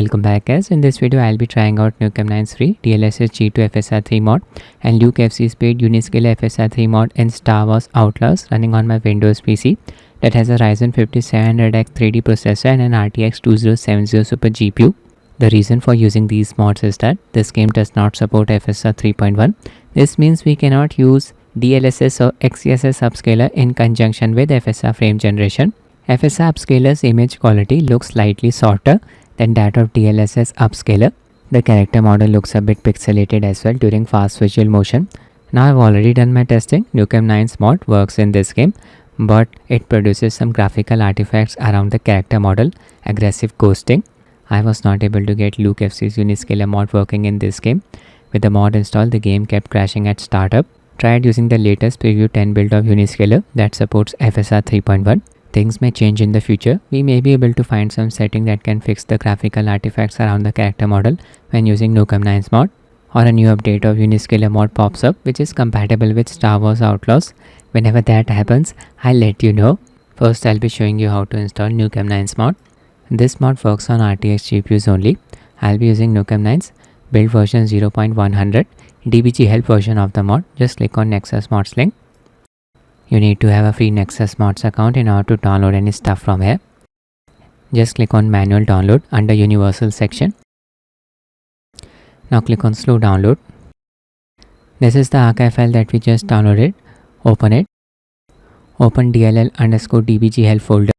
Welcome back guys. In this video I'll be trying out Nukem9 DLSSG to FSR 3 mod and LukeFZ Uniscaler FSR 3 mod in Star Wars Outlaws running on my Windows PC that has a Ryzen 5700X 3D processor and an RTX 2070 Super GPU. The reason for using these mods is that this game does not support FSR 3.1. This means we cannot use DLSS or XeSS upscaler in conjunction with FSR frame generation. FSR upscaler's image quality looks slightly shorter than that of DLSS upscaler. The character model looks a bit pixelated as well during fast visual motion. Now I've already done my testing. Nukem9's mod works in this game, but it produces some graphical artifacts around the character model, aggressive ghosting. I was not able to get LukeFZ Uniscaler mod working in this game. With the mod installed, the game kept crashing at startup. Tried using the latest preview 10 build of Uniscaler that supports FSR 3.1. Things may change in the future. We may be able to find some setting that can fix the graphical artifacts around the character model when using Nukem9's mod, or a new update of Uniscaler mod pops up which is compatible with Star Wars Outlaws. Whenever that happens, I'll let you know. First I'll be showing you how to install Nukem9's mod. This mod works on RTX GPUs only. I'll be using Nukem9's build version 0.100 DBG help version of the mod. Just click on Nexus mods link. You need to have a free Nexus mods account in order to download any stuff from here. Just click on manual download under universal section. Now click on slow download. This is the archive file that we just downloaded. Open it. Open DLL_DBG help folder.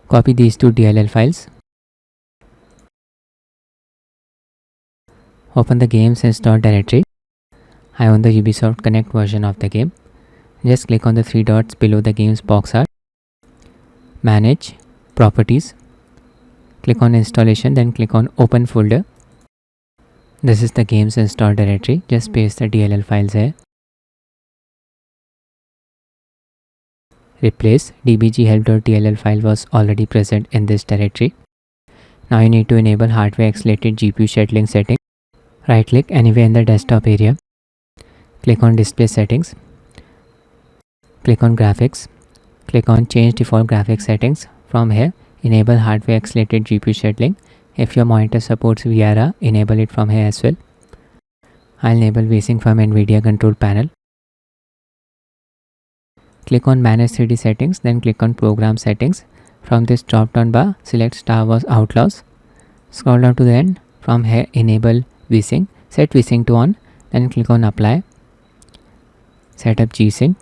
Copy these two DLL files. Open the games install directory. I own the Ubisoft Connect version of the game. Just click on the three dots below the games box art. Manage, Properties. Click on Installation, then click on Open folder. This is the games install directory. Just paste the DLL files here. Replace dbg help.dll file was already present in this directory. Now you need to enable hardware accelerated GPU scheduling setting. Right click anywhere in the desktop area. Click on display settings. Click on graphics. Click on change default graphics settings. From here, enable hardware accelerated GPU scheduling. If your monitor supports VRR, enable it from here as well. I'll enable VSYNC from Nvidia control panel. Click on manage 3D settings, then click on program settings. From this drop down bar, select Star Wars Outlaws. Scroll down to the end. From here, enable VSYNC. Set VSYNC to on, then click on apply. Set up G-Sync.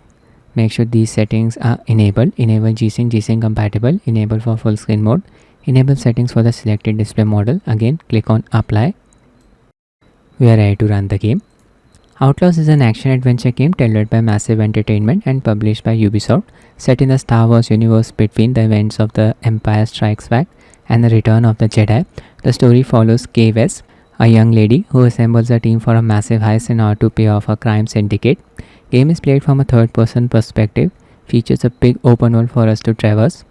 Make sure these settings are enabled. Enable G-Sync, G-Sync compatible. Enable for full screen mode. Enable settings for the selected display model. Again, click on apply. We are ready to run the game. Outlaws is an action-adventure game tailored by Massive Entertainment and published by Ubisoft, set in the Star Wars universe between the events of The Empire Strikes Back and the Return of the Jedi. The story follows Kay West, a young lady who assembles a team for a massive heist in order to pay off a crime syndicate. Game is played from a third-person perspective, features a big open world for us to traverse.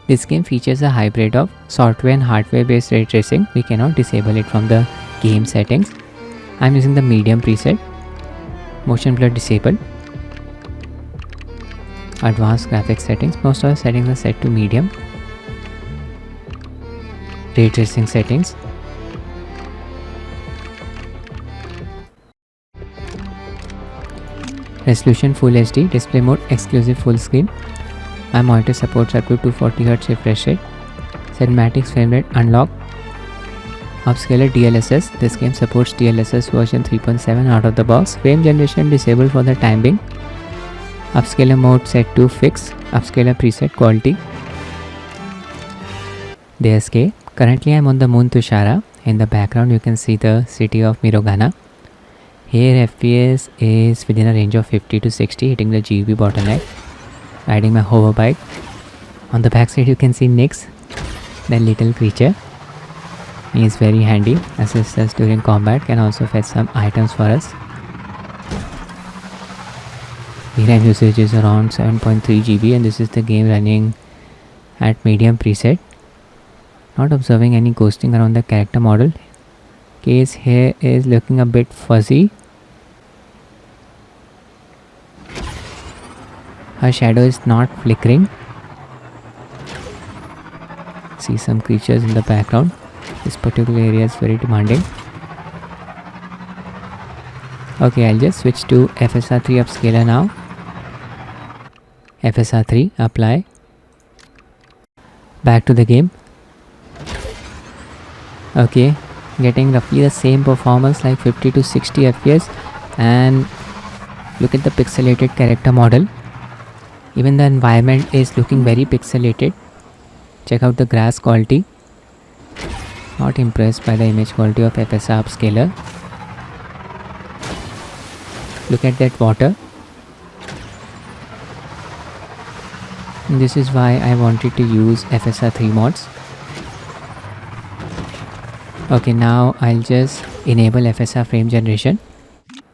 This game features a hybrid of software and hardware-based ray tracing. We cannot disable it from the game settings. I'm using the medium preset. Motion blur disabled. Advanced graphics settings. Most of the settings are set to medium. Ray tracing settings. Resolution Full HD. Display mode exclusive full screen. My monitor supports up to 240Hz refresh rate. Cinematics frame rate unlocked. Upscaler DLSS. This game supports DLSS version 3.7 out of the box. Frame generation disabled for the time being. Upscaler mode set to fix. Upscaler preset quality. The SK. Currently I am on the moon Toshara. In the background you can see the city of Mirogana. Here FPS is within a range of 50 to 60, hitting the GB bottleneck. Riding my hover bike. On the backside you can see Nix, that little creature. He is very handy, assists us during combat, can also fetch some items for us. VRAM usage is around 7.3 GB and this is the game running at medium preset. Not observing any ghosting around the character model. Case here is looking a bit fuzzy. Her shadow is not flickering. see some creatures in the background. This particular area is very demanding. Okay, I'll just switch to FSR 3 upscaler now. FSR 3, apply. Back to the game. Okay, getting roughly the same performance like 50 to 60 FPS, and look at the pixelated character model. Even the environment is looking very pixelated. Check out the grass quality. Not impressed by the image quality of FSR upscaler. Look at that water. And this is why I wanted to use FSR 3 mods. Okay, now I'll just enable FSR frame generation.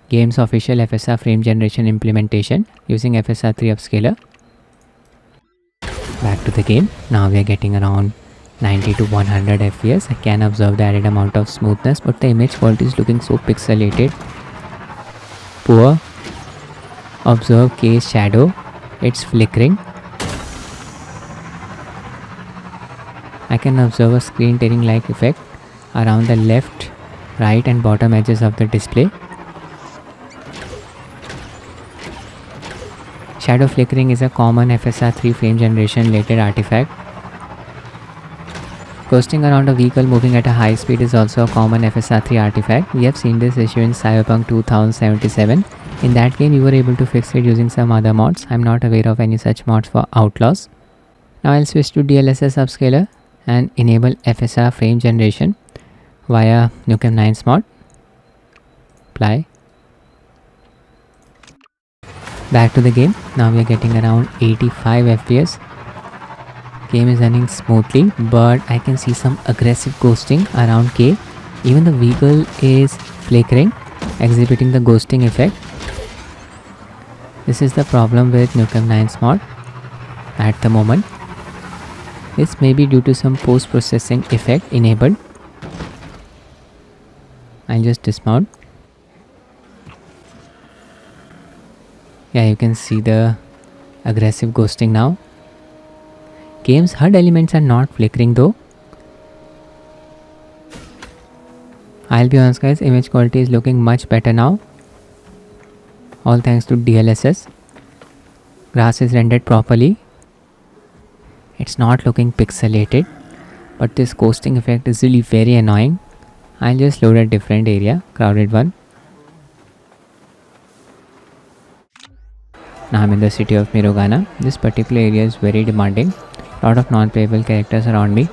Game's official FSR frame generation implementation using FSR 3 upscaler. Back to the game. Now we are getting around 90 to 100 FPS. I can observe the added amount of smoothness, but the image quality is looking so pixelated. Poor. Observe case shadow. It's flickering. I can observe a screen tearing like effect around the left, right and bottom edges of the display. Shadow flickering is a common FSR 3 frame generation related artifact. Coasting around a vehicle moving at a high speed is also a common FSR 3 artifact. We have seen this issue in Cyberpunk 2077. In that game, you were able to fix it using some other mods. I'm not aware of any such mods for Outlaws. Now I'll switch to DLSS upscaler and enable FSR frame generation via Nukem9 Mod. Apply. Back to the game. Now we are getting around 85 FPS. Game is running smoothly, but I can see some aggressive ghosting around K. Even the vehicle is flickering, exhibiting the ghosting effect. This is the problem with Nukem9 Mod at the moment. This may be due to some post-processing effect enabled. I'll just dismount. Yeah, you can see the aggressive ghosting now. Game's HUD elements are not flickering though. I'll be honest guys, image quality is looking much better now. All thanks to DLSS. Grass is rendered properly. It's not looking pixelated, but this ghosting effect is really very annoying. I'll just load a different area, crowded one. Now I'm in the city of Mirogana. This particular area is very demanding. Lot of non-playable characters around me.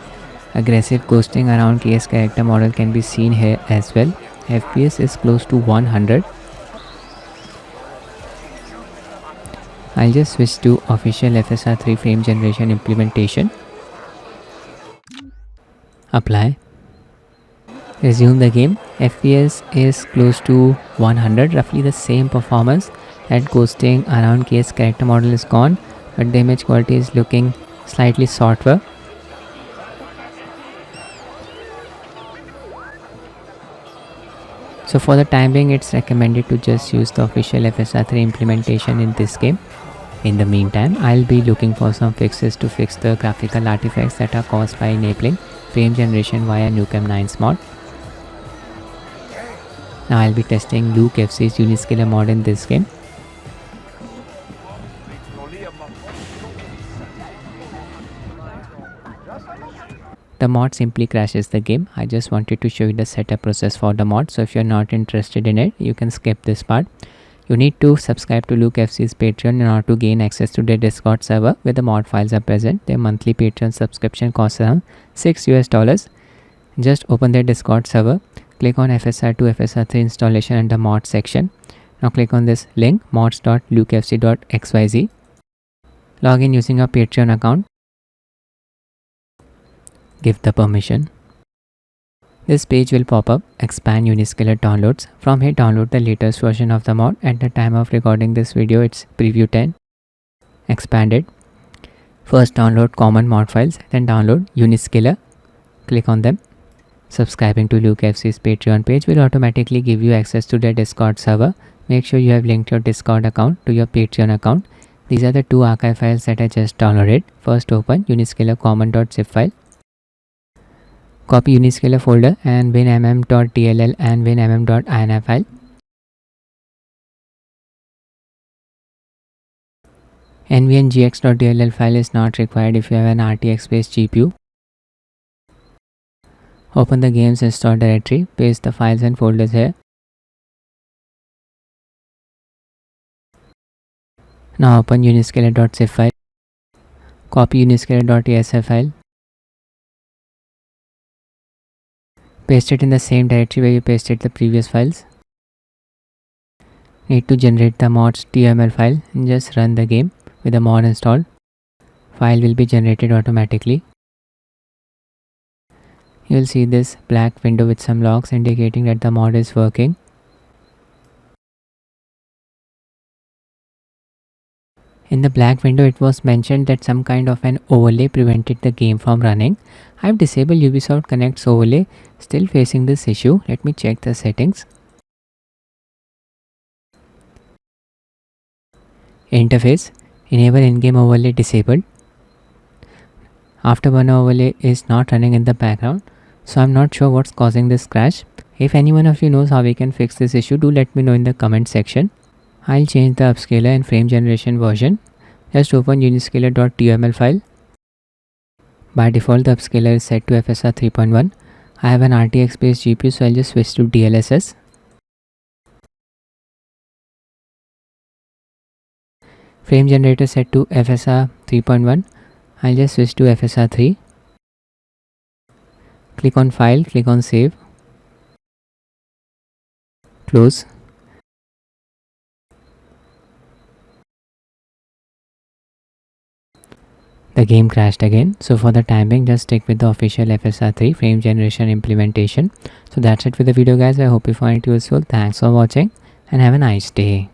Aggressive ghosting around KS character model can be seen here as well. FPS is close to 100. I'll just switch to official FSR 3 frame generation implementation. Apply. Resume the game. FPS is close to 100, roughly the same performance. That ghosting around case character model is gone, but the image quality is looking slightly softer. So for the time being, it's recommended to just use the official FSR 3 implementation in this game. In the meantime, I'll be looking for some fixes to fix the graphical artifacts that are caused by enabling frame generation via Nukem9 Mod. Now I'll be testing LukeFZ Uniscaler Mod in this game. The mod simply crashes the game. I just wanted to show you the setup process for the mod, so if you're not interested in it, you can skip this part. You need to subscribe to LukeFZ's Patreon in order to gain access to their Discord server where the mod files are present. Their monthly Patreon subscription costs around $6 US. Just open their Discord server, click on FSR 2 FSR 3 installation under mod section. Now click on this link mods.lukefz.xyz. Log in using your Patreon account. Give the permission. This page will pop up, expand Uniscaler downloads. From here, download the latest version of the mod. At the time of recording this video, it's preview 10. Expand it. First download common mod files, then download Uniscaler. Click on them. Subscribing to LukeFZ's Patreon page will automatically give you access to their Discord server. Make sure you have linked your Discord account to your Patreon account. These are the two archive files that I just downloaded. First open Uniscaler common.zip file. Copy Uniscaler folder and winmm.dll and winmm.ini file. nvngx.dll file is not required if you have an RTX based GPU. Open the games install directory, paste the files and folders here. Now open uniscaler.zip file. Copy uniscaler.asf file. Paste it in the same directory where you pasted the previous files. Need to generate the mod's TML file and just run the game with the mod installed. File will be generated automatically. You will see this black window with some logs indicating that the mod is working. In the black window it was mentioned that some kind of an overlay prevented the game from running. I have disabled Ubisoft Connect's overlay, still facing this issue. Let me check the settings. Interface, enable in-game overlay disabled. Afterburner overlay is not running in the background, so I'm not sure what's causing this crash. If anyone of you knows how we can fix this issue, do let me know in the comment section. I'll change the upscaler and frame generation version. Just open uniscaler.tml file. By default the upscaler is set to FSR 3.1. I have an RTX based GPU, so I'll just switch to DLSS. Frame generator set to FSR 3.1. I'll just switch to FSR 3. Click on file, click on save. Close. The game crashed again. So for the time being, just stick with the official FSR 3 frame generation implementation. So that's it for the video guys. I hope you find it useful. Thanks for watching and have a nice day.